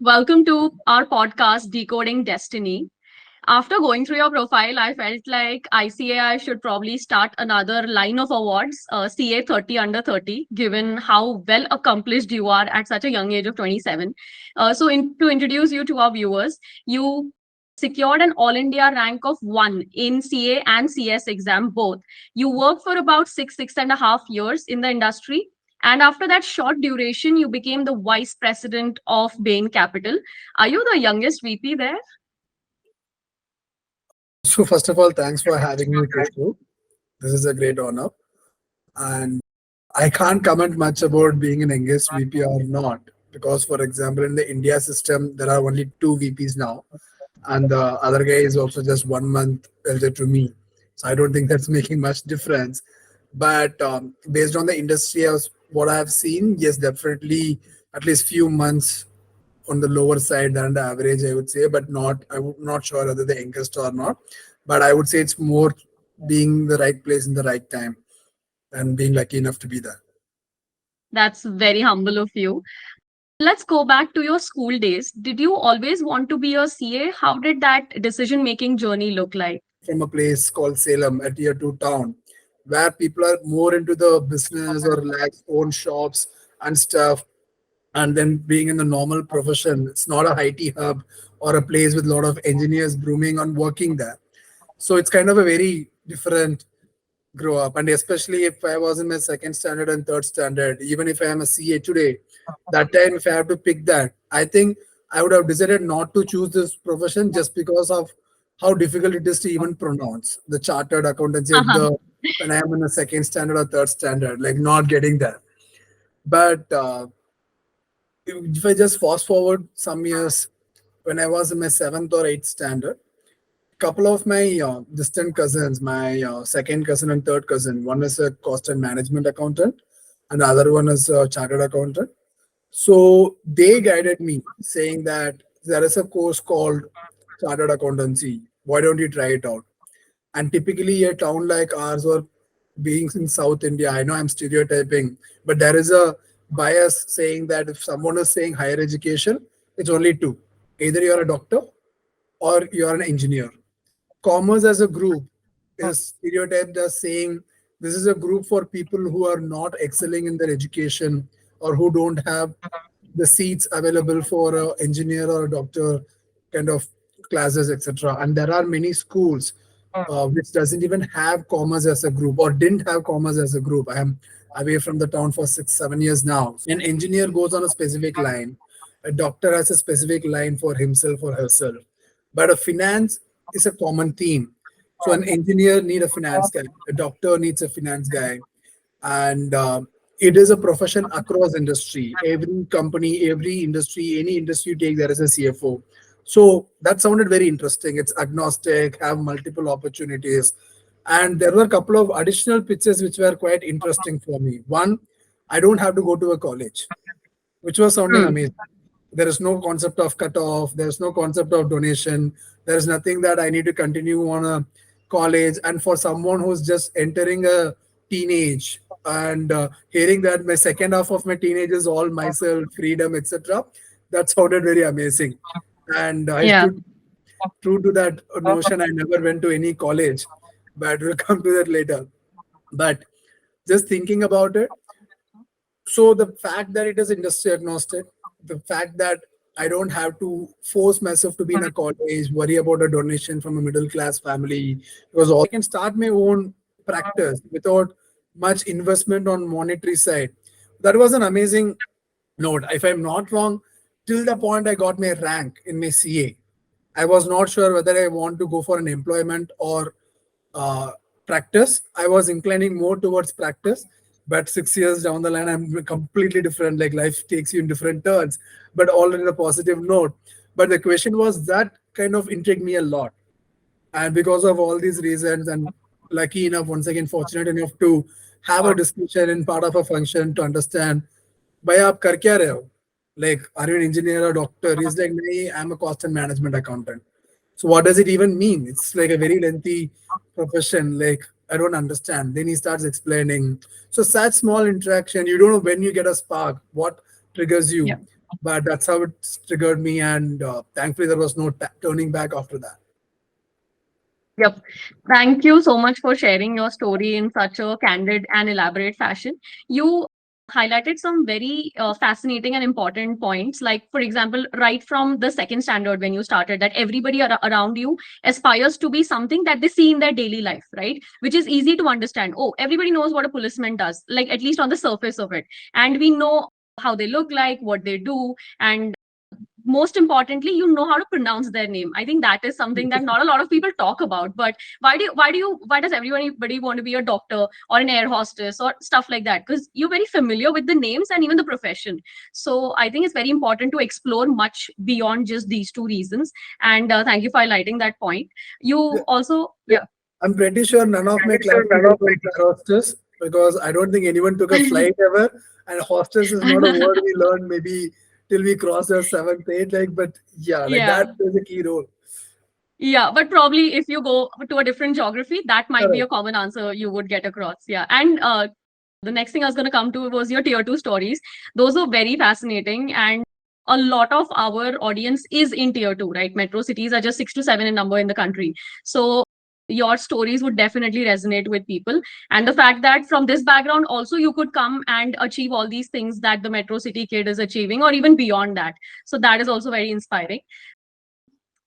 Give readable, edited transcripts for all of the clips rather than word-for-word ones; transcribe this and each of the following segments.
Welcome to our podcast, Decoding Destiny. After going through your profile, I felt like ICAI should probably start another line of awards, CA 30 under 30, given how well accomplished you are at such a young age of 27. To introduce you to our viewers, you secured an All India rank of 1 in CA and CS exam both. You worked for about 6.5 years in the industry. And after that short duration, you became the vice president of Bain Capital. Are you the youngest VP there? So first of all, thanks for having me, Kushbu. This is a great honor. And I can't comment much about being an youngest VP or not, because, for example, in the India system, there are only two VPs now, and the other guy is also just 1 month elder to me. So I don't think that's making much difference. But based on the industry, as what I have seen, yes, definitely at least few months on the lower side than the average, I would say, but not, I'm not sure whether the youngest or not. But I would say it's more being the right place in the right time and being lucky enough to be there. That's very humble of you. Let's go back to your school days. Did you always want to be a CA? How did that decision making journey look like? From a place called Salem, a tier 2 town, where people are more into the business or like own shops and stuff. And then being in the normal profession, it's not a IT hub or a place with a lot of engineers blooming and working there. So it's kind of a very different grow up. And especially if I was in my second standard and third standard, even if I am a CA today, that time if I have to pick that, I think I would have decided not to choose this profession just because of how difficult it is to even pronounce the chartered accountancy at Uh-huh. the when I am in the second standard or third standard, like not getting there. But if I just fast forward some years, when I was in my seventh or eighth standard, couple of my distant cousins, my second cousin and third cousin, one is a cost and management accountant, and the other one is a chartered accountant. So they guided me, saying that there is a course called chartered accountancy. Why don't you try it out? And typically, a town like ours or being in South India, I know I'm stereotyping, but there is a bias saying that if someone is saying higher education, it's only two. Either you're a doctor or you're an engineer. Commerce as a group is stereotyped as saying this is a group for people who are not excelling in their education or who don't have the seats available for an engineer or a doctor kind of classes, etc. And there are many schools which doesn't even have commerce as a group or didn't have commerce as a group. I am away from the town for 6 7 years now. An engineer goes on a specific line, a doctor has a specific line for himself or herself, but a finance is a common theme. So an engineer need a finance guy, a doctor needs a finance guy, and it is a profession across industry. Every company, every industry, any industry you take, there is a CFO. So that sounded very interesting. It's agnostic, have multiple opportunities. And there were a couple of additional pitches which were quite interesting for me. One, I don't have to go to a college, which was sounding Hmm. amazing. There is no concept of cutoff. There is no concept of donation. There is nothing that I need to continue on a college. And for someone who's just entering a teenage and hearing that my second half of my teenage is all myself, freedom, etc., that sounded very amazing. And I Yeah. stood true to that notion. I never went to any college, but we'll come to that later. But just thinking about it, so the fact that it is industry agnostic, the fact that I don't have to force myself to be in a college, worry about a donation from a middle class family, because all I can start my own practice without much investment on monetary side. That was an amazing note. If I'm not wrong, till the point I got my rank in my CA, I was not sure whether I want to go for an employment or uh, practice. I was inclining more towards practice, but 6 years down the line, I'm completely different. Like life takes you in different turns, but all in a positive note. But the question was that kind of intrigued me a lot. And because of all these reasons, and lucky enough, once again, fortunate enough to have a discussion in part of a function to understand, भाई आप कर क्या रहे हो? Like, are you an engineer or doctor? He's like, nahi, I'm a cost and management accountant. So what does it even mean? It's like a very lengthy profession. Like, I don't understand. Then he starts explaining. So such small interaction, you don't know when you get a spark, what triggers Yeah. you. but that's how it triggered me, and thankfully there was no turning back after that. Yep. Thank you so much for sharing your story in such a candid and elaborate fashion. You highlighted some very fascinating and important points. Like, for example, right from the second standard, when you started, that everybody around you aspires to be something that they see in their daily life, right? Which is easy to understand. Oh, everybody knows what a policeman does, like at least on the surface of it. And we know how they look like, what they do, and most importantly, you know how to pronounce their name. I think that is something that not a lot of people talk about. But why does everybody want to be a doctor or an air hostess or stuff like that? Because you're very familiar with the names and even the profession. So I think it's very important to explore much beyond just these two reasons. And thank you for highlighting that point. You also, yeah. I'm pretty sure none of my classmates were air hostess, because I don't think anyone took a flight ever. And hostess is not a word we learned maybe till we crossed our seventh, eighth. Like, but yeah, like Yeah. that plays a key role. Yeah, but probably if you go to a different geography, that might be a Correct. common answer you would get across. Yeah. And the next thing I was going to come to was your tier two stories. Those were very fascinating. And a lot of our audience is in tier two, right? Metro cities are just 6 to 7 in number in the country. So your stories would definitely resonate with people. And the fact that from this background, also you could come and achieve all these things that the metro city kid is achieving, or even beyond that. So that is also very inspiring.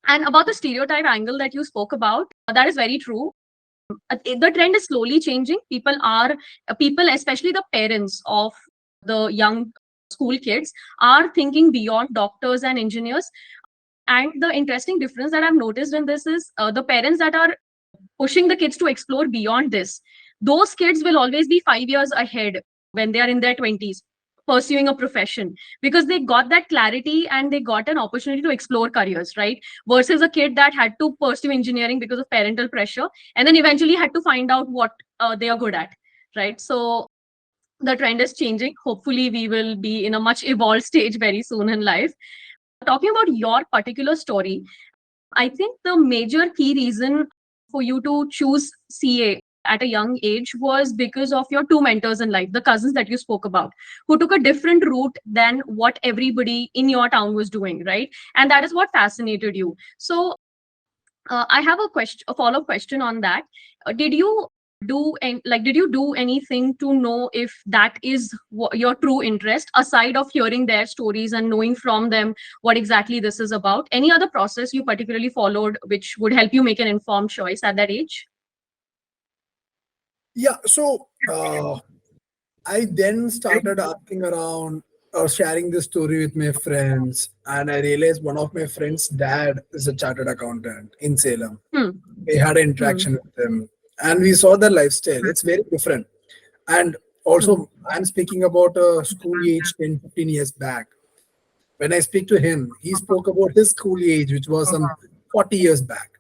And about the stereotype angle that you spoke about, that is very true. The trend is slowly changing. People, especially the parents of the young school kids, are thinking beyond doctors and engineers. And the interesting difference that I've noticed in this is the parents that are pushing the kids to explore beyond this, those kids will always be 5 years ahead when they are in their 20s pursuing a profession, because they got that clarity and they got an opportunity to explore careers, right? Versus a kid that had to pursue engineering because of parental pressure and then eventually had to find out what they are good at, right? So the trend is changing. Hopefully we will be in a much evolved stage very soon in life. Talking about your particular story, I think the major key reason for you to choose CA at a young age was because of your two mentors in life, the cousins that you spoke about, who took a different route than what everybody in your town was doing, right? And that is what fascinated you. So I have a follow-up question on that. Did you did you do anything to know if that is your true interest, aside of hearing their stories and knowing from them what exactly this is about? Any other process you particularly followed which would help you make an informed choice at that age? Yeah. So I then started asking around or sharing this story with my friends, and I realized one of my friends' dad is a chartered accountant in Salem. Hmm. We had an Hmm. interaction with him, and we saw the lifestyle. It's very different. And Hmm. also, I'm speaking about a school age 10, 15 years back. When I speak to him, he spoke about his school age, which was some 40 years back.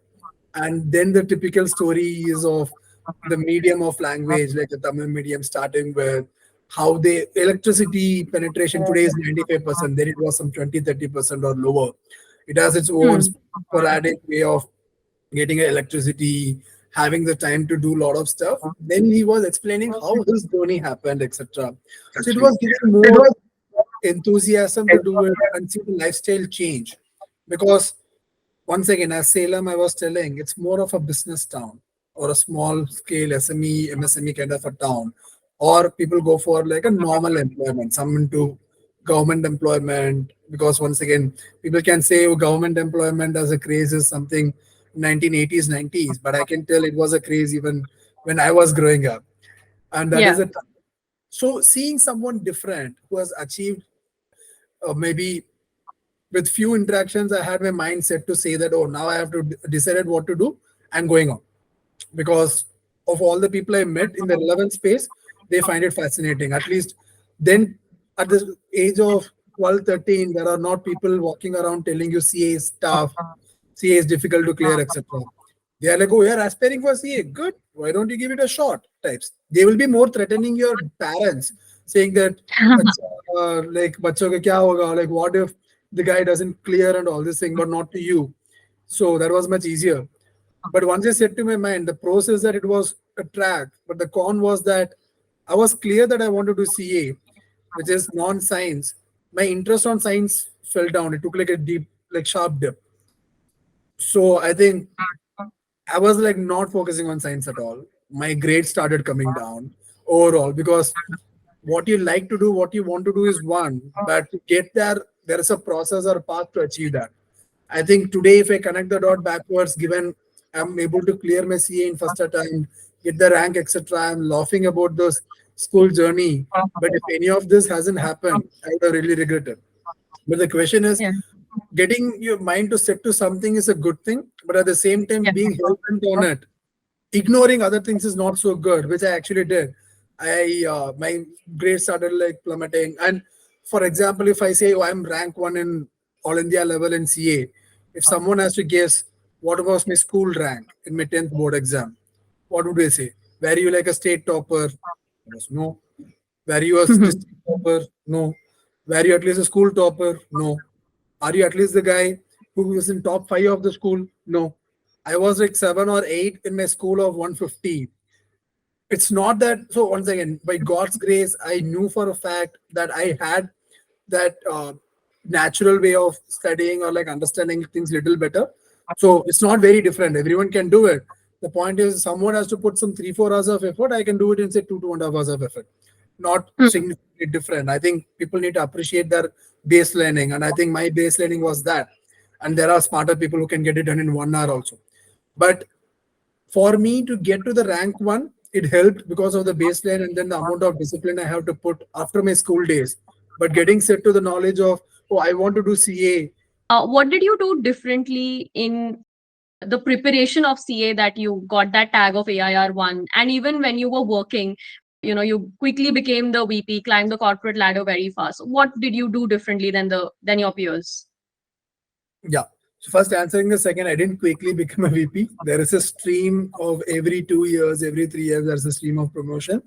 And then the typical story is of the medium of language, like the Tamil medium, starting with how the electricity penetration today is 95%, then it was some 20, 30% or lower. It has its own Hmm. sporadic way of getting electricity, having the time to do a lot of stuff. Then he was explaining how his journey happened, etc. So it was giving more enthusiasm to do it and see the lifestyle change. Because once again, as Salem, I was telling, it's more of a business town or a small scale SME, MSME kind of a town. Or people go for like a normal employment, some into government employment. Because once again, people can say, oh, government employment as a craze is something 1980s, 90s, but I can tell it was a craze even when I was growing up. And that is Yeah. a so seeing someone different who has achieved maybe with few interactions, I had my mind set to say that, oh, now I have to decided what to do and going on. Because of all the people I met in the relevant space, they find it fascinating. At least then at the age of 12, 13, there are not people walking around telling you CA is tough, CA is difficult to clear, etc. They are like, oh, you're aspiring for CA. Good. Why don't you give it a shot? Types. They will be more threatening your parents, saying that, like, "Bachcho ka kya hoga?" Like, what if the guy doesn't clear and all this thing, but not to you? So that was much easier. But once I said to my mind, the pros is that it was a track, but the con was that I was clear that I wanted to CA, which is non-science. my interest on science fell down. It took like a deep, like sharp dip. So I think I was like not focusing on science at all. My grades started coming down overall because what you like to do, what you want to do is one, but to get there, there is a process or a path to achieve that. I think today, if I connect the dot backwards, given I'm able to clear my CA in first attempt, get the rank, etc., I'm laughing about this school journey. But if any of this hasn't happened, I would have really regretted. But the question is, Yeah. getting your mind to set to something is a good thing, but at the same time, Yeah. being hell bent on it, ignoring other things is not so good, which I actually did. My grades started like plummeting. And for example, if I say, oh, I'm rank one in all India level in CA, if someone has to guess what was my school rank in my 10th board exam, what would they say? Were you like a state topper? I was no. Were you a district topper? No. Were you at least a school topper? No. Are you at least the guy who was in top five of the school? No. I was like seven or eight in my school of 150. It's not that. So once again, by God's grace, I knew for a fact that I had that natural way of studying or like understanding things little better. So it's not very different. Everyone can do it. The point is, someone has to put some 3 4 hours of effort. I can do it in say 2 2.5 hours of effort. Not significantly different. I think people need to appreciate their base learning, and I think my base learning was that. And there are smarter people who can get it done in 1 hour also. But for me to get to the rank one, it helped because of the baseline and then the amount of discipline I have to put after my school days. But getting set to the knowledge of, oh, I want to do CA. What did you do differently in the preparation of CA that you got that tag of AIR1? And even when you were working, you quickly became the VP, climbed the corporate ladder very fast. What did you do differently than your peers? Yeah. So first answering the second, I didn't quickly become a VP. There is a stream of every 2 years, every 3 years, there's a stream of promotion.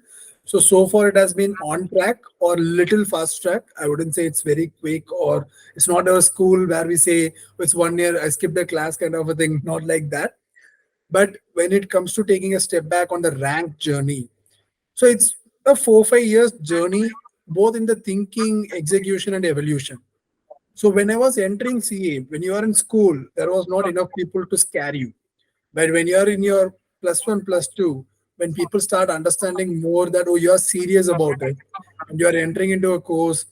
So far it has been on track or little fast track. I wouldn't say it's very quick or it's not a school where we say "Oh, it's 1 year, I skipped a class" kind of a thing. Not like that. But when it comes to taking a step back on the rank journey, so it's a 4 5 years journey, both in the thinking, execution, and evolution. So when I was entering CA, when you are in school, there was not enough people to scare you. But when you are in your plus one, plus two, when people start understanding more that, oh, you are serious about it, and you are entering into a course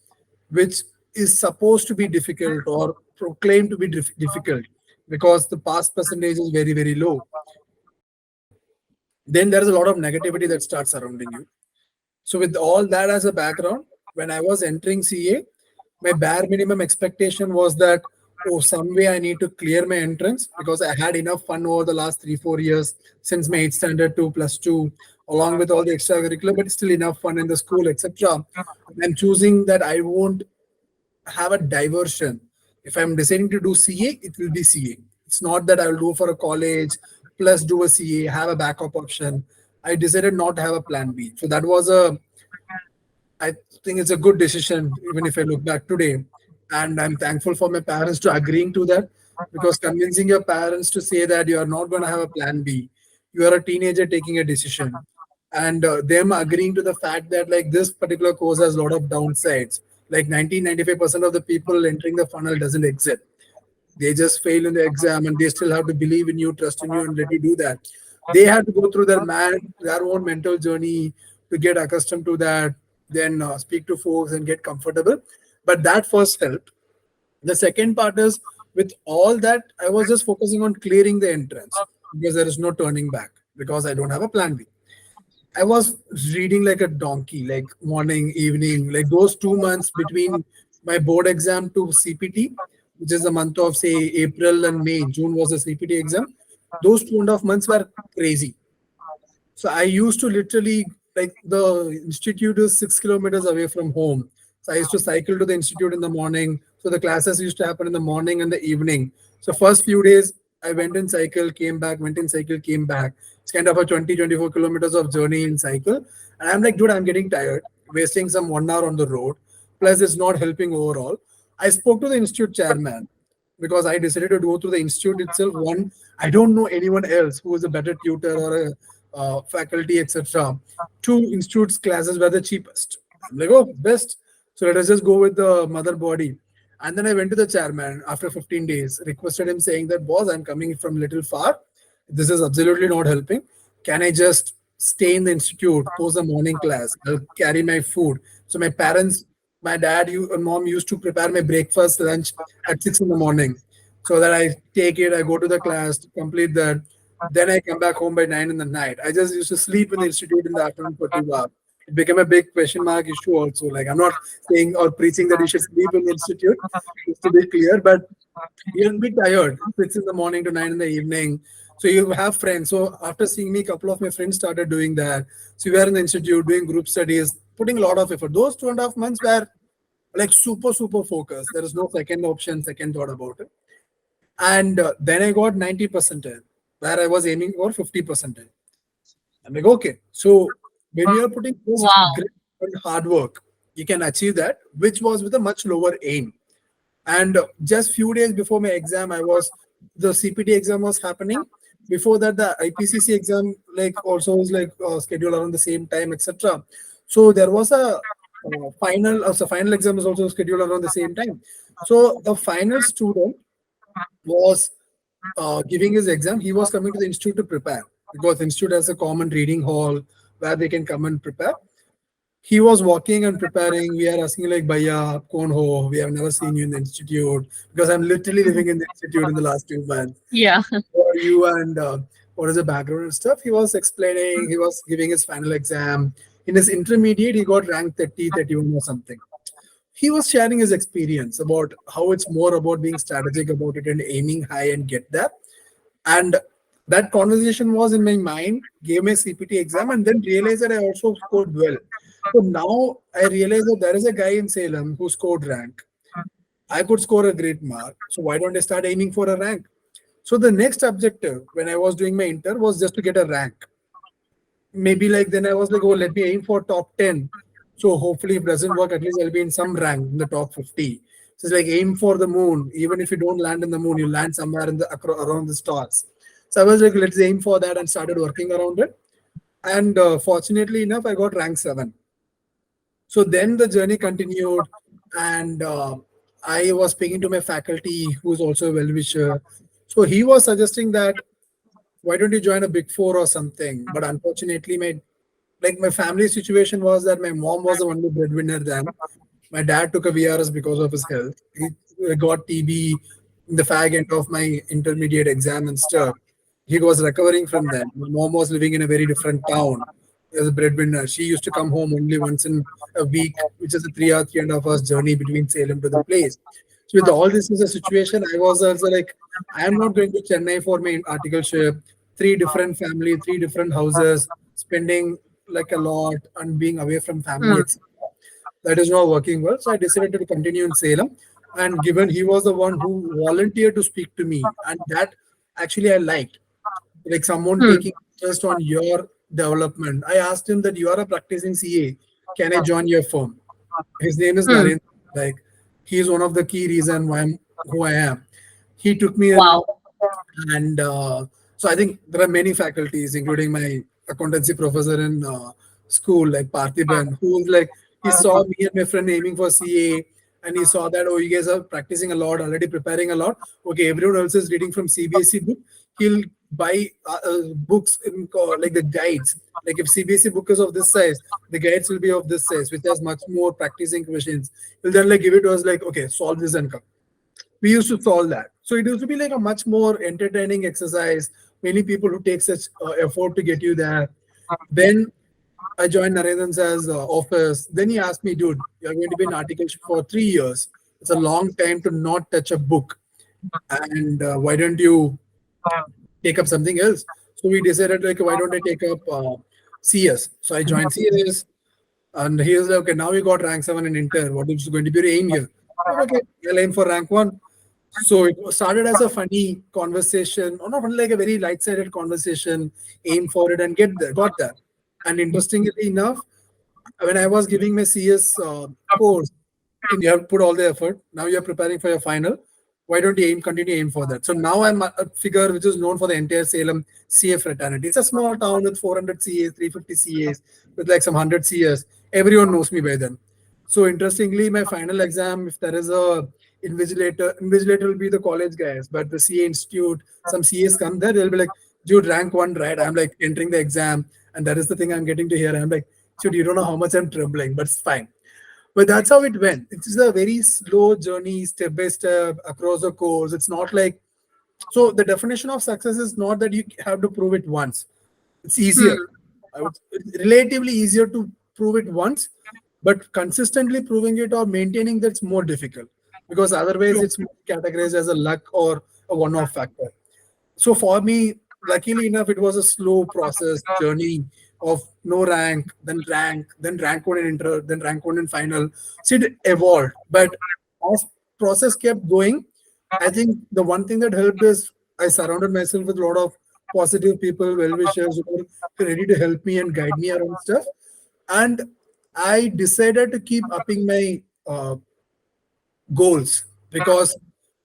which is supposed to be difficult or proclaimed to be difficult because the pass percentage is very, very low, then there is a lot of negativity that starts surrounding you. So with all that as a background, when I was entering CA, my bare minimum expectation was that, oh, some way I need to clear my entrance because I had enough fun over the last 3 4 years since my 8th standard to plus two, along with all the extracurricular, but still enough fun in the school, etc. I'm choosing that I won't have a diversion. If I'm deciding to do CA, it will be CA. It's not that I will go for a college plus do a CA, have a backup option. I decided not to have a plan B. So that was I think it's a good decision, even if I look back today. And I'm thankful for my parents to agreeing to that because convincing your parents to say that you are not going to have a plan B, you are a teenager taking a decision, and them agreeing to the fact that like this particular course has a lot of downsides. Like 95% of the people entering the funnel doesn't exit. They just fail in the exam and they still have to believe in you, trust in you, and let you do that. They had to go through their own mental journey to get accustomed to that, then speak to folks and get comfortable. But that first helped. The second part is with all that, I was just focusing on clearing the entrance because there is no turning back because I don't have a plan B. I was reading like a donkey, like morning, evening, like those 2 months between my board exam to CPT, which is the month of say April and May. June was the CPT exam. Those 2.5 months were crazy. So I used to literally, like, the institute is 6 kilometers away from home. So I used to cycle to the institute in the morning. So the classes used to happen in the morning and the evening. So first few days I went in cycle, came back, went in cycle, came back. It's kind of a 20 24 kilometers of journey in cycle. And I'm like, dude, I'm getting tired, wasting some 1 hour on the road. Plus it's not helping overall. I spoke to the institute chairman because I decided to go through the institute itself. One, I don't know anyone else who is a better tutor or a faculty, etc. Two, institutes classes were the cheapest. I'm like, oh, best. So let us just go with the mother body. And then I went to the chairman after 15 days, requested him saying that, boss, I'm coming from little far. This is absolutely not helping. Can I just stay in the institute, post the morning class? I'll carry my food. So my parents, my dad, you and mom used to prepare my breakfast, lunch at 6 in the morning. So that I take it, I go to the class, complete that. Then I come back home by 9 in the night. I just used to sleep in the institute in the afternoon for 2 hours. It became a big question mark issue also. Like, I'm not saying or preaching that you should sleep in the institute, just to be clear, but you'll be tired. 6 in the morning to 9 in the evening. So you have friends. So after seeing me, a couple of my friends started doing that. So we were in the institute doing group studies, putting a lot of effort. Those 2.5 months were like super, super focused. There is no second option, second thought about it. And then I got 90% where I was aiming for 50%. I'm like, okay. So when you're putting just Wow. grit and hard work, you can achieve that, which was with a much lower aim. And just few days before my exam, the CPT exam was happening. Before that, the IPCC exam like also was like scheduled around the same time, etc. So there was a so final exam was also scheduled around the same time. So the final student was giving his exam. He was coming to the institute to prepare because the institute has a common reading hall where they can come and prepare. He was walking and preparing. We are asking like, Bhaiya, aap kaun ho? We have never seen you in the institute because I'm literally living in the institute in the last 2 months. Yeah. Who are you and what is the background and stuff? He was explaining. He was giving his final exam. In his intermediate, he got ranked 30, 31 or something. He was sharing his experience about how it's more about being strategic about it and aiming high and get there. And that conversation was in my mind, gave me a CPT exam, and then realized that I also scored well. So now I realize that there is a guy in Salem who scored rank. I could score a great mark. So why don't I start aiming for a rank? So the next objective when I was doing my inter was just to get a rank. Maybe like then I was like, oh, let me aim for top 10. So hopefully if it doesn't work, at least I'll be in some rank in the top 50. So it's like aim for the moon. Even if you don't land in the moon, you land somewhere in the around the stars. So I was like, let's aim for that and started working around it. And fortunately enough, I got rank 7. So then the journey continued, and I was speaking to my faculty, who's also a well-wisher. So he was suggesting that why don't you join a big four or something? But unfortunately, my family situation was that my mom was the only breadwinner then. My dad took a VRS because of his health. He got TB in the fag end of my intermediate exam and stuff. He was recovering from that. My mom was living in a very different town as a breadwinner. She used to come home only once in a week, which is a 3 hour, 3.5 hours journey between Salem to the place. So with all this as a situation, I was also like, I am not going to Chennai for my articleship. Three different family, three different houses, spending like a lot and being away from family, Hmm. etc. That is not working well. So I decided to continue in Salem. And given he was the one who volunteered to speak to me, and that actually I liked, like someone Hmm. taking interest on your development. I asked him that you are a practicing CA. Can I join your firm? His name is Hmm. Narendra. Like he is one of the key reason why I'm who I am. He took me in, Wow. and so I think there are many faculties, including my accountancy professor in school, like Parthiban, who's like, he saw me and my friend aiming for CA, and he saw that, oh, you guys are practicing a lot, already preparing a lot. Okay, everyone else is reading from CBSE book. He'll buy books in like the guides. Like if CBSE book is of this size, the guides will be of this size, which has much more practicing questions. He'll then like give it to us like, okay, solve this and come. We used to solve that. So it used to be like a much more entertaining exercise. Many people who take such effort to get you there. Then I joined Narendra's office. Then he asked me, dude, you're going to be in articleship for 3 years. It's a long time to not touch a book. And why don't you take up something else? So we decided, like, why don't I take up CS? So I joined CS. And he was like, okay, now you got rank 7 in Inter. What is going to be your aim here? Like, okay, I'll aim for rank 1. So it started as a funny conversation, or not funny, like a very light-sided conversation, aim for it and got there. And interestingly enough, when I was giving my CS course, and you have put all the effort, now you're preparing for your final. Why don't you continue aim for that? So now I'm a figure which is known for the entire Salem CA fraternity. It's a small town with 400 CAs, 350 CAs, with like some 100 CS. Everyone knows me by then. So interestingly, my final exam, if there is a invigilator will be the college guys, but the CA institute, some CAs come there, they'll be like, dude, rank one, right? I'm like entering the exam, and that is the thing I'm getting to hear. I'm like, dude, you don't know how much I'm trembling, but it's fine. But that's how it went. It is a very slow journey, step by step across the course. It's not like, so the definition of success is not that you have to prove it once. It's easier. Hmm. I would it's relatively easier to prove it once, but consistently proving it or maintaining that's more difficult because otherwise True. it's more categorized as a luck or a one-off factor. So for me, luckily enough, it was a slow process journey of no rank, then rank one in inter, then rank one in final. So it evolved. But as process kept going, I think the one thing that helped is I surrounded myself with a lot of positive people, well-wishers who were ready to help me and guide me around stuff. And I decided to keep upping my goals because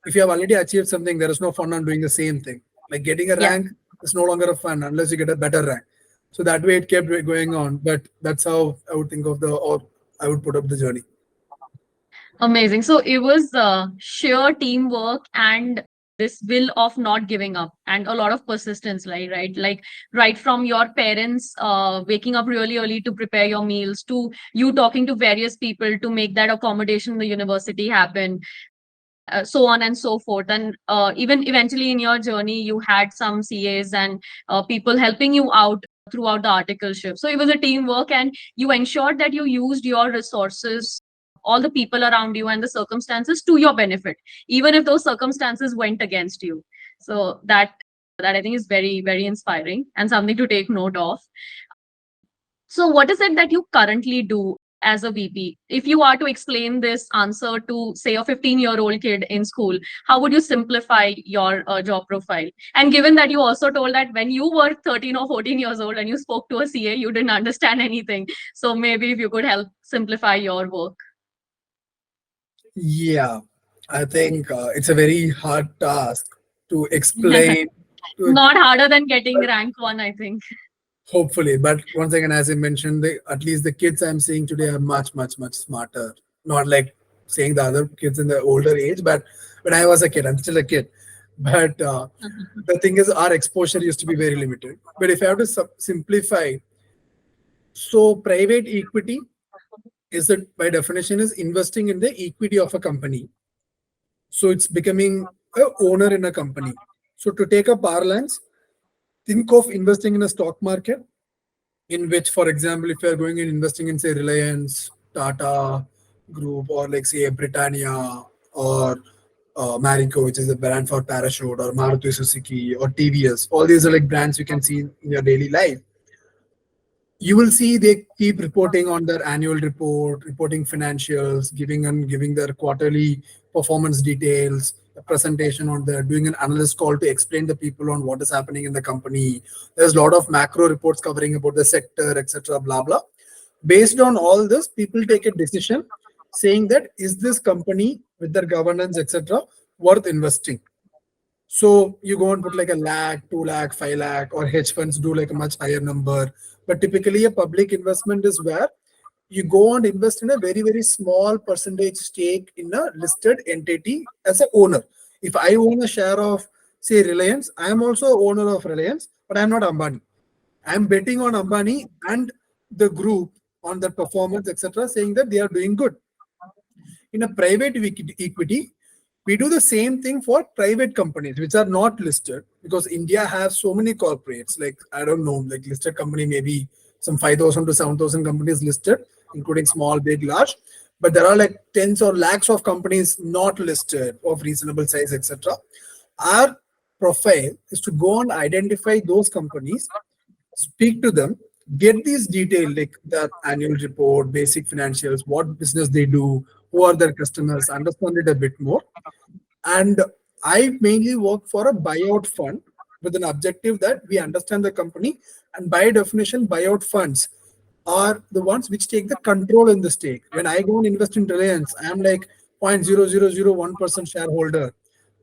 if you have already achieved something, there is no fun on doing the same thing. Like getting a Yeah. rank is no longer a fun unless you get a better rank. So that way it kept going on. But that's how I would think of or I would put up the journey. Amazing. So it was sheer teamwork and this will of not giving up and a lot of persistence, right? Right. Like right from your parents waking up really early to prepare your meals to you talking to various people to make that accommodation in the university happen, so on and so forth. And even eventually in your journey, you had some CAs and people helping you out throughout the articleship. So it was a teamwork, and you ensured that you used your resources, all the people around you, and the circumstances to your benefit, even if those circumstances went against you. So that I think is very, very inspiring and something to take note of. So, what is it that you currently do as a VP? If you are to explain this answer to, say, a 15-year-old kid in school, how would you simplify your job profile? And given that you also told that when you were 13 or 14 years old and you spoke to a CA, you didn't understand anything. So, maybe if you could help simplify your work. Yeah, I think it's a very hard task to explain to Not harder than getting rank one, I think. hopefully. But once again, as I mentioned, at least the kids I'm seeing today are much, much, much smarter. Not like saying the other kids in the older age, but when I was a kid, I'm still a kid. But the thing is, our exposure used to be very limited. But if I have to simplify, so private equity is that by definition is investing in the equity of a company. So it's becoming a owner in a company. So to take a parlance, think of investing in a stock market in which, for example, if you're going and investing in, say, Reliance, Tata Group, or like, say, Britannia, or Marico, which is a brand for parachute, or Maruti Suzuki, or TVS, all these are like brands you can see in your daily life. You will see they keep reporting on their annual report, reporting financials, giving their quarterly performance details, a presentation on there, doing an analyst call to explain the people on what is happening in the company. There's a lot of macro reports covering about the sector, etc. Blah blah. Based on all this, people take a decision saying that is this company with their governance, etc., worth investing. So you go and put like a lakh, 2 lakh, 5 lakh, or hedge funds do like a much higher number. But typically, a public investment is where you go and invest in a very, very small percentage stake in a listed entity as an owner. If I own a share of, say, Reliance, I am also owner of Reliance, but I'm not Ambani. I'm betting on Ambani and the group on their performance, etc., saying that they are doing good. In a private equity, we do the same thing for private companies which are not listed because India has so many corporates. Like, I don't know, like listed company, maybe some 5,000 to 7,000 companies listed, including small, big, large. But there are like tens or lakhs of companies not listed of reasonable size, etc. Our profile is to go and identify those companies, speak to them, get these detailed like the annual report, basic financials, what business they do, who are their customers, understand it a bit more. And I mainly work for a buyout fund with an objective that we understand the company, and by definition, buyout funds are the ones which take the control in the stake. When I go and invest in Reliance, I am like 0.0001% shareholder.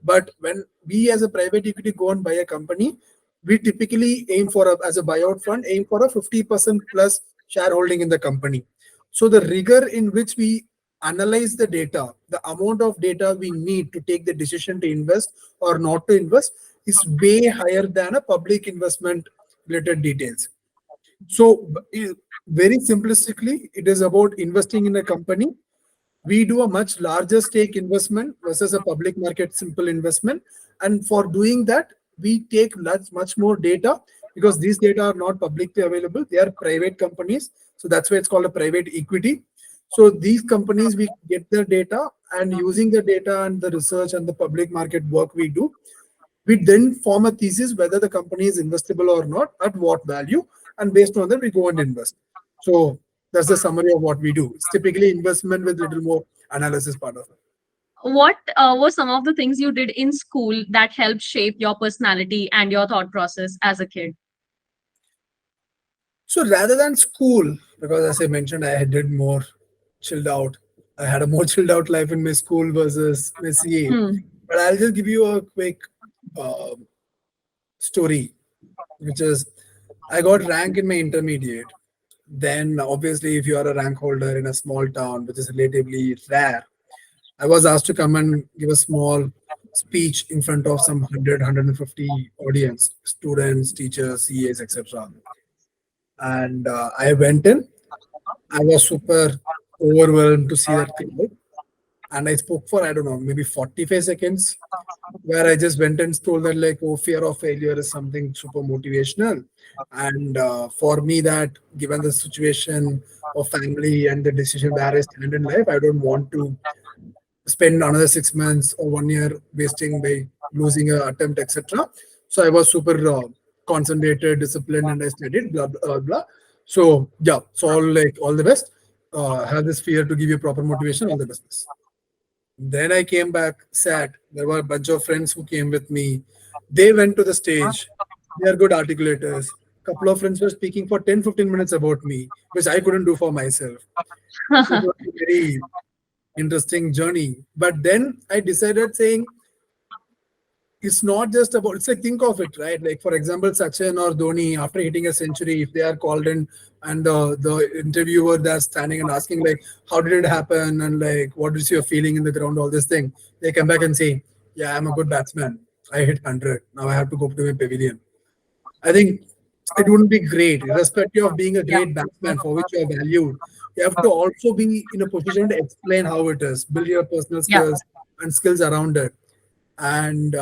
But when we as a private equity go and buy a company, we typically aim for as a buyout fund, aim for a 50% plus shareholding in the company. So the rigor in which we analyze the data, the amount of data we need to take the decision to invest or not to invest is way higher than a public investment related details. So, very simplistically, it is about investing in a company. We do a much larger stake investment versus a public market simple investment. And for doing that, we take much more data because these data are not publicly available. They are private companies. So that's why it's called a private equity. So these companies, we get the data, and using the data and the research and the public market work we do, we then form a thesis whether the company is investable or not, at what value, and based on that, we go and invest. So that's the summary of what we do. It's typically investment with little more analysis part of it. What were some of the things you did in school that helped shape your personality and your thought process as a kid? So rather than school, because as I mentioned, I did more chilled out. I had a more chilled out life in my school versus my CA. Hmm. But I'll just give you a quick uh, story, which is I got rank in my intermediate. Then obviously, if you are a rank holder in a small town, which is relatively rare, I was asked to come and give a small speech in front of some 100, audience, students, teachers, CAs, etc. And I went in. I was super overwhelmed to see that crowd. And I spoke for, I don't know, maybe 45 seconds, where I just went and told that, like, oh, fear of failure is something super motivational. And for me, that given the situation of family and the decision where I stand in life, I don't want to spend another 6 months or 1 year wasting by losing a attempt, etc. So I was super concentrated, disciplined, and I studied, blah, blah, blah. So yeah, so all the best. Have this fear to give you proper motivation, all the best. Then I came back, sat. There were a bunch of friends who came with me. They went to the stage. They are good articulators. Couple of friends were speaking for 10, 15 minutes about me, which I couldn't do for myself. So it was a very interesting journey. But then I decided saying, it's not just about, it's like, think of it, right? Like, for example, Sachin or Dhoni, after hitting a century, if they are called in and the interviewer that's standing and asking, like, how did it happen? And like, what is your feeling in the ground, all this thing, they come back and say, yeah, I'm a good batsman. I hit 100. Now I have to go to my pavilion. I think it wouldn't be great, irrespective of being a great batsman for which you are valued. You have to also be in a position to explain how it is, build your personal Yeah. skills and skills around it. And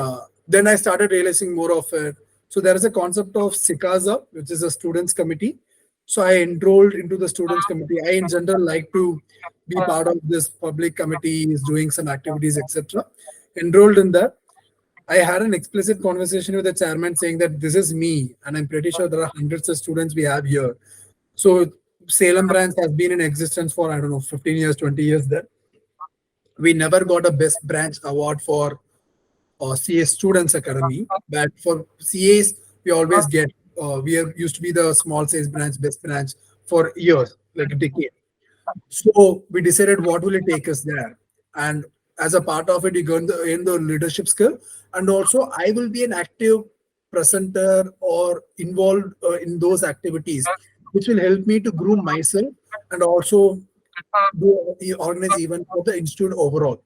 then I started realizing more of it. So there is a concept of SICASA, which is a students committee. So I enrolled into the students committee. I in general like to be part of this public committees, doing some activities, etc. Enrolled in that. I had an explicit conversation with the chairman saying that this is me, and I'm pretty sure there are hundreds of students we have here. So Salem branch has been in existence for, I don't know, 15 years, 20 years there. We never got a best branch award for CA Students Academy, but for CAs, we always get, we are used to be the small size branch, best branch for years, like a decade. So we decided what will it take us there. And as a part of it, you gain the leadership skill. And also, I will be an active presenter or involved in those activities, which will help me to groom myself and also organize events for the institute overall.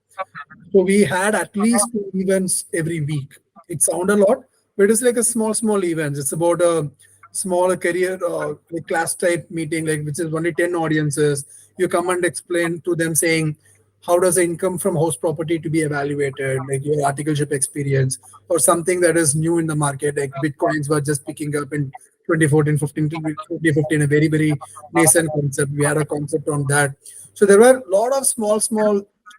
So we had at least 2 events every week. It sounds a lot, but it's like a small events. It's about a small career like class type meeting, like which is only 10 audiences. You come and explain to them saying, how does the income from house property to be evaluated, like your articleship experience, or something that is new in the market, like Bitcoins were just picking up in 2014, 15, 2015, a very nascent concept. We had a concept on that. So there were a lot of small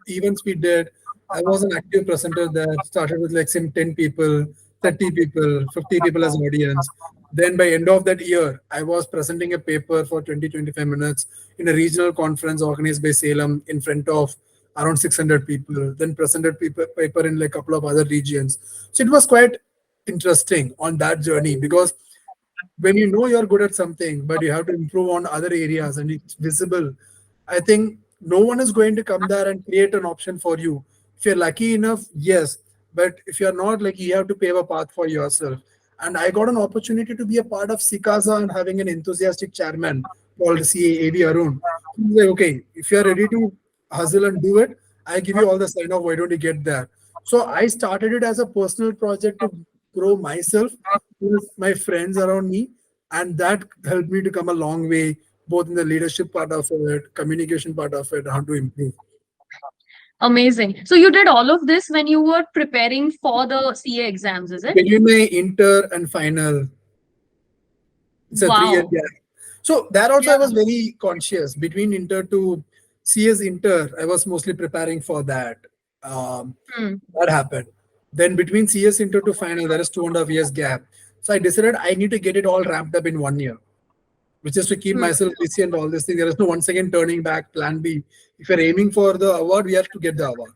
events we did. I was an active presenter that started with like some 10 people, 30 people, 50 people as audience. Then by end of that year, I was presenting a paper for 20, 25 minutes in a regional conference organized by Salem in front of around 600 people, then presented paper in like a couple of other regions. So it was quite interesting on that journey because when you know you're good at something, but you have to improve on other areas and it's visible, I think no one is going to come there and create an option for you. If you're lucky enough, yes. But if you're not, like, you have to pave a path for yourself. And I got an opportunity to be a part of Sikasa and having an enthusiastic chairman called CAAV Arun. He's like, okay, if you're ready to hustle and do it. I give you all the sign of why don't you get there. So I started it as a personal project to grow myself with my friends around me, and that helped me to come a long way, both in the leadership part of it, communication part of it, how to improve. Amazing. So you did all of this when you were preparing for the CA exams, is it? Between my inter and final, it's a 3 year Wow. gap. So there also I Yeah. was very conscious between inter to CS inter. I was mostly preparing for that. Um, Hmm. that happened. Then between CS inter to final, there is 2.5 years gap. So I decided I need to get it all ramped up in 1 year, which is to keep Hmm. myself busy and all this thing. There is no once again turning back. Plan B. If you're aiming for the award, we have to get the award.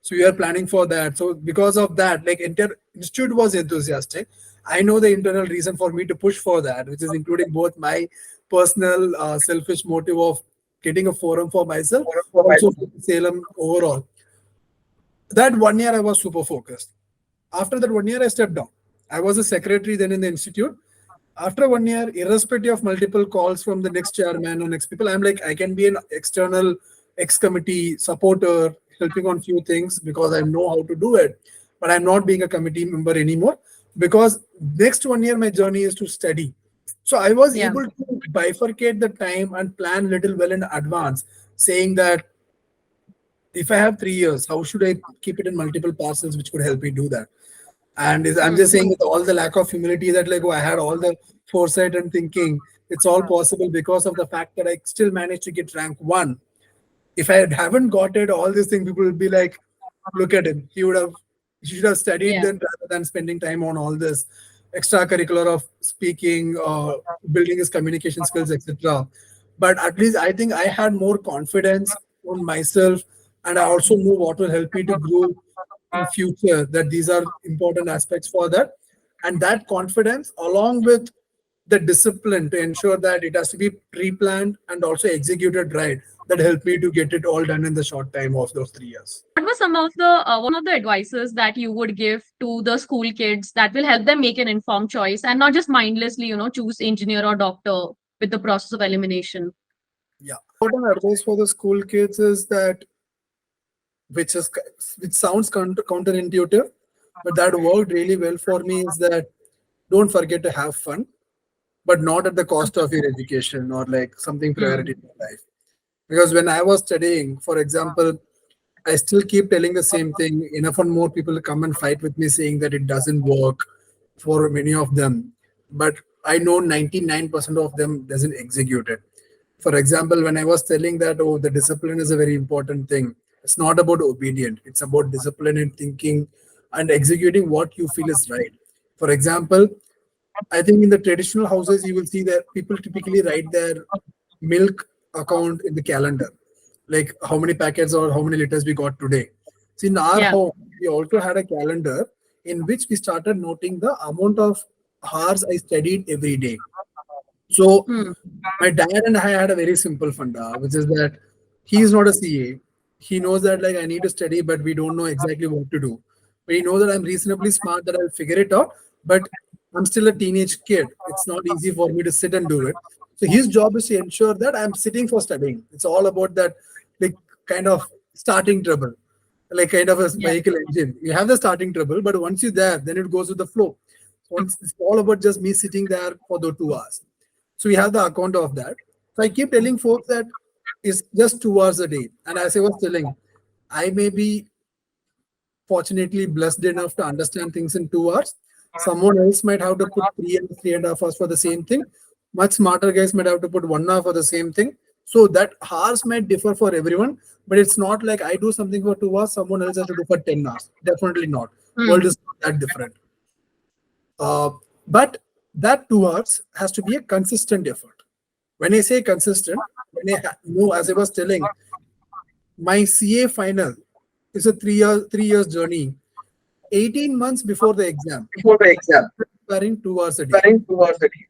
So we are planning for that. So because of that, like entire institute was enthusiastic. I know the internal reason for me to push for that, which is including both my personal selfish motive of getting a forum for myself, also for Salem overall. That 1 year I was super focused. After that 1 year, I stepped down. I was a secretary then in the institute. After 1 year, irrespective of multiple calls from the next chairman or next people, I'm like, I can be an external ex-committee supporter, helping on few things because I know how to do it. But I'm not being a committee member anymore because next 1 year, my journey is to study. So I was Yeah. able to bifurcate the time and plan little well in advance, saying that if I have 3 years, how should I keep it in multiple parcels, which could help me do that? And I'm Hmm. just saying with all the lack of humility that like, oh, I had all the foresight and thinking. It's all possible because of the fact that I still managed to get rank one. If I haven't got it, all these things, people would be like, look at him. He should have studied Yeah. then rather than spending time on all this extracurricular of speaking, building his communication skills, etc. But at least I think I had more confidence on myself, and I also know what will help me to grow in future. That these are important aspects for that, and that confidence, along with the discipline to ensure that it has to be pre-planned and also executed right, that helped me to get it all done in the short time of those 3 years. What were some of the one of the advices that you would give to the school kids that will help them make an informed choice and not just mindlessly, choose engineer or doctor with the process of elimination? Yeah. Important advice for the school kids is that, which is which sounds counterintuitive, but that worked really well for me, is that don't forget to have fun, but not at the cost of your education or like something priority Hmm. in your life. Because when I was studying, for example, I still keep telling the same thing. Enough and more people come and fight with me saying that it doesn't work for many of them. But I know 99% of them doesn't execute it. For example, when I was telling that, oh, the discipline is a very important thing. It's not about obedient. It's about discipline and thinking and executing what you feel is right. For example, I think in the traditional houses, you will see that people typically write their milk account in the calendar, like how many packets or how many liters we got today. So in our Yeah. home, we also had a calendar in which we started noting the amount of hours I studied every day. So Hmm. my dad and I had a very simple funda, which is that he is not a CA. He knows that like I need to study, but we don't know exactly what to do. But he knows that I'm reasonably smart, that I'll figure it out. But I'm still a teenage kid. It's not easy for me to sit and do it. So his job is to ensure that I'm sitting for studying. It's all about that, like kind of starting trouble, like kind of a Yeah. vehicle engine. You have the starting trouble, but once you're there, then it goes with the flow. Once it's all about just me sitting there for the 2 hours. So we have the account of that. So I keep telling folks that it's just 2 hours a day. And as I was telling, I may be fortunately blessed enough to understand things in 2 hours. Someone else might have to put 3 and 3.5 hours for the same thing. Much smarter guys might have to put 1 hour for the same thing. So that hours might differ for everyone, but it's not like I do something for 2 hours, someone else has to do for 10 hours. Definitely not. World Hmm. is not that different. Uh, but that 2 hours has to be a consistent effort. When I say consistent, when no, as I was telling, my CA final is a 3 years journey. 18 months before the exam, before the exam, preparing 2 hours a day. preparing 2 hours a day.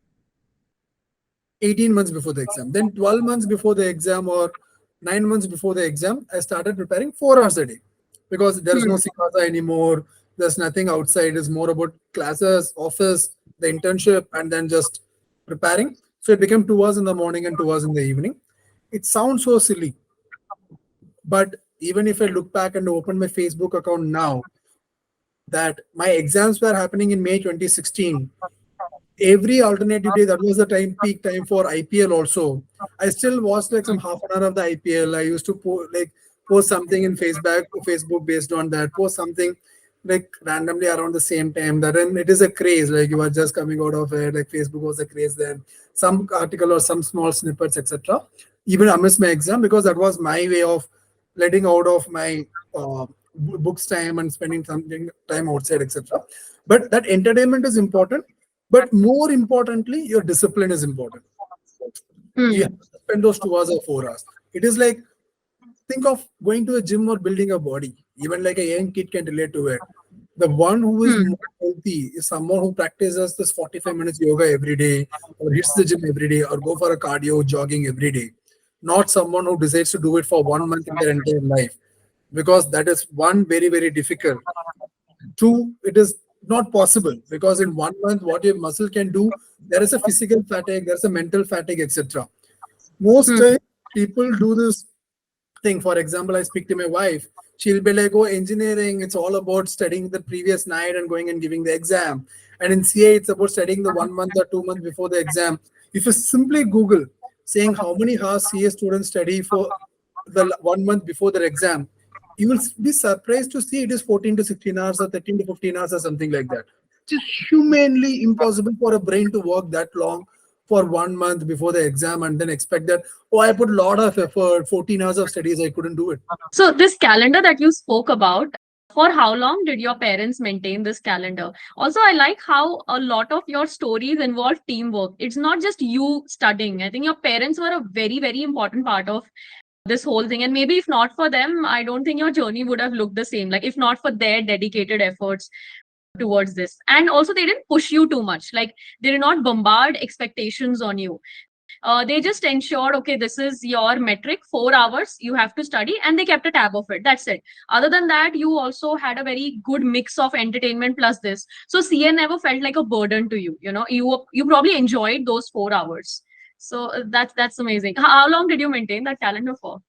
18 months before the exam. Then 12 months before the exam or 9 months before the exam, I started preparing 4 hours a day because there's no Hmm. Sikasa anymore. There's nothing outside. It's more about classes, office, the internship, and then just preparing. So it became 2 hours in the morning and 2 hours in the evening. It sounds so silly, But even if I look back and open my Facebook account now, that my exams were happening in May 2016. Every alternative day, that was the time, peak time for IPL also. I still watched like some half an hour of the IPL. I used to post something in Facebook based on that, post something like randomly around the same time. That, and it is a craze, like you are just coming out of it, like Facebook was a craze then. Some article or some small snippets, etc. Even amidst my exam, because that was my way of letting out of my books time and spending something time outside, etc. But that entertainment is important, but more importantly, your discipline is important. You have Hmm. to spend those 2 hours or 4 hours. It is like, think of going to a gym or building a body. Even like a young kid can relate to it. The one who is more Hmm. healthy is someone who practices this 45 minutes yoga every day, or hits the gym every day, or go for a cardio jogging every day. Not someone who decides to do it for 1 month in their entire life, because that is one, very, very difficult. Two, it is not possible, because in 1 month, what your muscle can do, there is a physical fatigue, there's a mental fatigue, etc. Most Hmm. times, people do this thing. For example, I speak to my wife. She'll be like, "Oh, engineering, it's all about studying the previous night and going and giving the exam. And in CA, it's about studying the 1 month or 2 months before the exam." If you simply Google saying how many hours CA students study for the 1 month before their exam, you will be surprised to see it is 14 to 16 hours or 13 to 15 hours or something like that. It is humanly impossible for a brain to work that long for 1 month before the exam and then expect that, oh, I put a lot of effort, 14 hours of studies, I couldn't do it. So this calendar that you spoke about, for how long did your parents maintain this calendar? Also, I like how a lot of your stories involve teamwork. It's not just you studying. I think your parents were a very, very important part of this whole thing. And maybe if not for them, I don't think your journey would have looked the same. Like, if not for their dedicated efforts towards this. And also, they didn't push you too much. Like, they did not bombard expectations on you. They just ensured, okay, this is your metric, 4 hours, you have to study, and they kept a tab of it. That's it. Other than that, you also had a very good mix of entertainment plus this. So CA never felt like a burden to you. You probably enjoyed those 4 hours. So that's amazing. How long did you maintain that calendar for?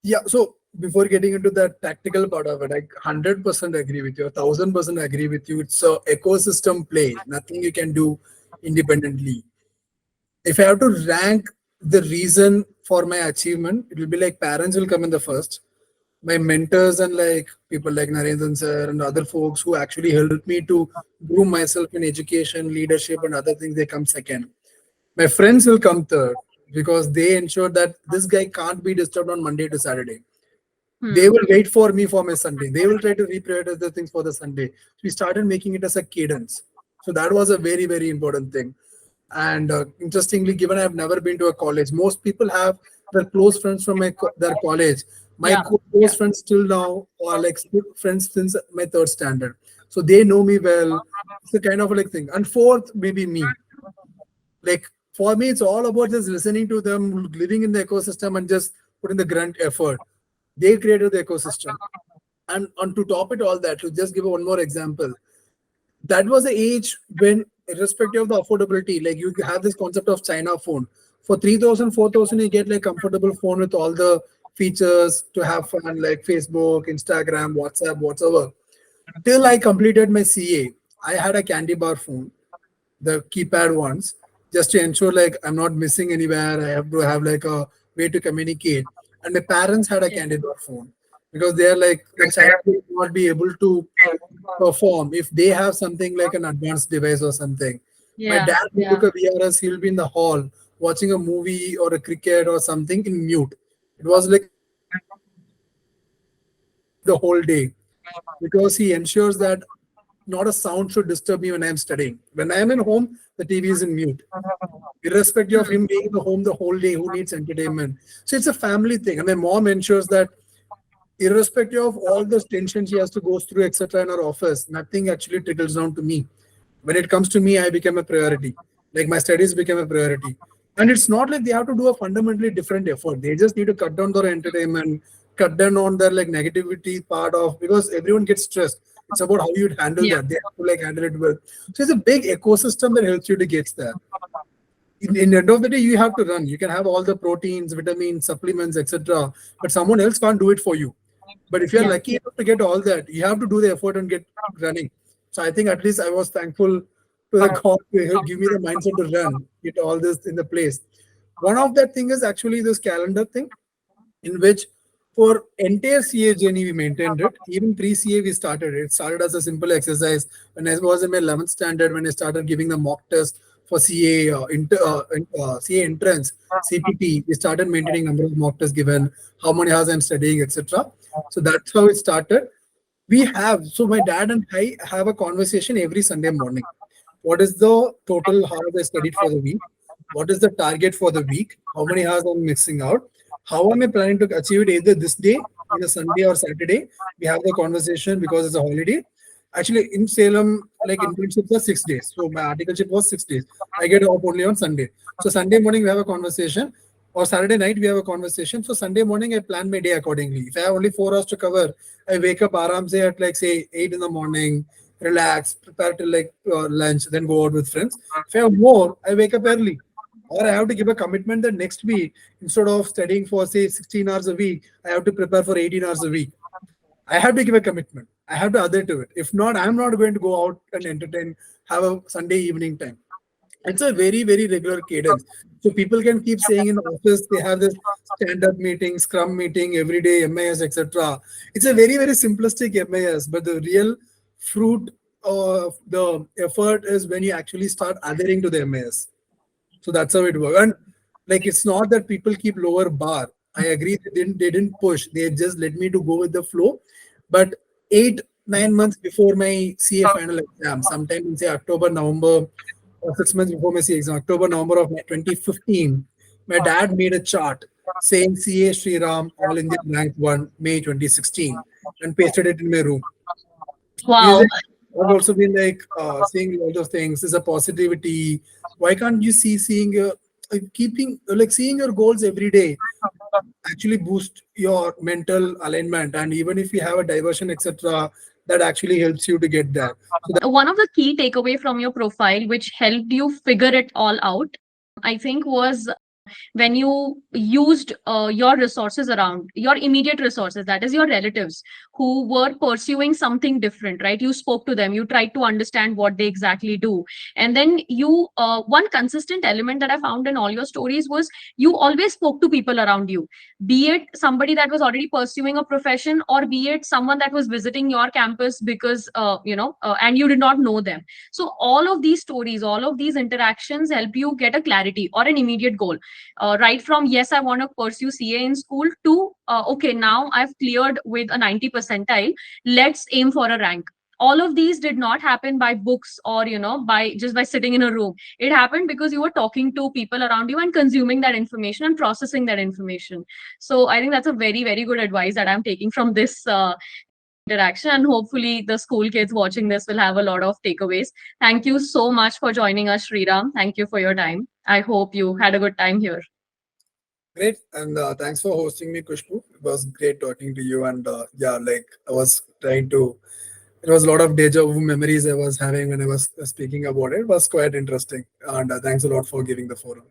Yeah. So before getting into the tactical part of it, I 100% agree with you, 1000% agree with you. It's a ecosystem play, nothing you can do independently. If I have to rank the reason for my achievement, it will be like parents will come in the first. My mentors and like people like Narendran sir and other folks who actually helped me to groom myself in education, leadership, and other things, they come second. My friends will come third, because they ensure that this guy can't be disturbed on Monday to Saturday. They Hmm. will wait for me for my Sunday. They will try to reprioritize the things for the Sunday. So we started making it as a cadence. So that was a very, very important thing. And interestingly, given I've never been to a college, most people have their close friends from their college. My Yeah. close friends still now are like still friends since my third standard. So they know me well. It's a kind of like thing. And fourth, maybe me. Like for me, it's all about just listening to them, living in the ecosystem, and just putting the grunt effort. They created the ecosystem. And on to top it all that, to just give one more example, that was the age when, irrespective of the affordability, like you have this concept of China phone. For 3,000, 4,000, you get like comfortable phone with all the features to have fun, like Facebook, Instagram, WhatsApp, whatsoever. Till I completed my CA, I had a candy bar phone, the keypad ones, just to ensure like I'm not missing anywhere. I have to have like a way to communicate. And my parents had a Yeah. candy bar phone, because they're like the child will not be able to perform if they have something like an advanced device or something. My Yeah. dad will Yeah. look at VRS, he'll be in the hall watching a movie or a cricket or something in mute. It was like the whole day, because he ensures that not a sound should disturb me when I'm studying. When I'm in home, the TV is in mute, irrespective of Hmm. him being in the home the whole day, who needs entertainment. So it's a family thing. And my mom ensures that irrespective of all the tension she has to go through, etc., in her office, nothing actually trickles down to me. When it comes to me, I became a priority. Like my studies became a priority. And it's not like they have to do a fundamentally different effort. They just need to cut down their entertainment, cut down on their like negativity part of, because everyone gets stressed. It's about how you'd handle Yeah. that. They have to like handle it well. So it's a big ecosystem that helps you to get there. In the end of the day, you have to run. You can have all the proteins, vitamins, supplements, etc. But someone else can't do it for you. But if you're Yeah. lucky enough to get all that, you have to do the effort and get running. So I think at least I was thankful to the God to give me the mindset to run, get all this in the place. One of that thing is actually this calendar thing, in which for entire CA journey we maintained it. Even pre-CA we started it. It started as a simple exercise. When I was in my 11th standard, when I started giving the mock test for CA CA entrance, CPT, we started maintaining number of mock tests given, how many hours I'm studying, etc. So that's how it started. So my dad and I have a conversation every Sunday morning. What is the total hours I studied for the week? What is the target for the week? How many hours I'm missing out? How am I planning to achieve it either this day, on a Sunday or Saturday? We have the conversation because it's a holiday. Actually, in Salem, like internships are 6 days. So my articleship was 6 days. I get off only on Sunday. So Sunday morning we have a conversation, or Saturday night we have a conversation. So Sunday morning I plan my day accordingly. If I have only 4 hours to cover, I wake up aram say at like say 8 in the morning, relax, prepare till like lunch, then go out with friends. If I have more, I wake up early. Or I have to give a commitment that next week, instead of studying for say 16 hours a week, I have to prepare for 18 hours a week. I have to give a commitment. I have to adhere to it. If not, I'm not going to go out and entertain, have a Sunday evening time. It's a very, very regular cadence. So people can keep saying in office they have this stand-up meeting, scrum meeting every day, MIS, etc. It's a very, very simplistic MIS, but the real fruit of the effort is when you actually start adhering to the MIS. So that's how it works. And like it's not that people keep lower bar. I agree they didn't push. They just let me to go with the flow. But 8, 9 months before my CA final exam, sometime in say October, November, or 6 months before my CA exam, October, November of 2015, my dad made a chart saying CA Sriram All India Rank 1 May 2016 and pasted it in my room. Is Wow. it? I've also been like saying a lot of things. Is a positivity. Why can't you seeing keeping like seeing your goals every day actually boost your mental alignment, and even if you have a diversion, etc., that actually helps you to get there. So One of the key takeaway from your profile, which helped you figure it all out, I think, was when you used your resources around your immediate resources, that is your relatives who were pursuing something different, right? You spoke to them, you tried to understand what they exactly do. And then you one consistent element that I found in all your stories was you always spoke to people around you, be it somebody that was already pursuing a profession, or be it someone that was visiting your campus because and you did not know them. So all of these stories, all of these interactions help you get a clarity or an immediate goal, right from yes, I want to pursue CA in school, to okay, now I've cleared with a 90 percentile, let's aim for a rank. All of these did not happen by books or by just by sitting in a room. It happened because you were talking to people around you and consuming that information and processing that information. So I think that's a very, very good advice that I'm taking from this interaction, and hopefully the school kids watching this will have a lot of takeaways. Thank you so much for joining us, Sriram. Thank you for your time. I hope you had a good time here. great, and thanks for hosting me, Kushbu. It was great talking to you, and yeah, like I was trying to. It was a lot of deja vu memories I was having when I was speaking about it. It was quite interesting, and thanks a lot for giving the forum.